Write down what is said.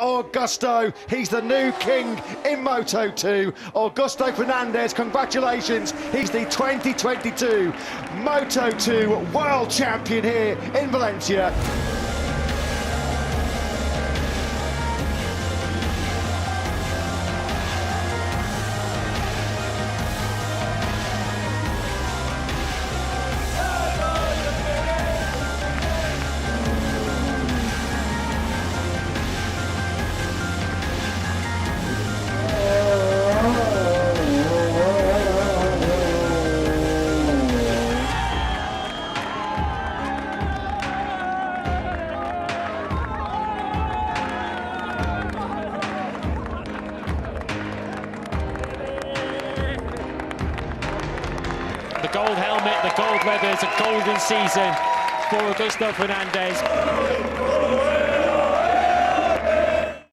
Augusto. He's the new king in Moto2. Augusto Fernandez, congratulations. He's the 2022 Moto2 World Champion here in Valencia. The gold helmet, the gold leathers, a golden season for Augusto Fernandez.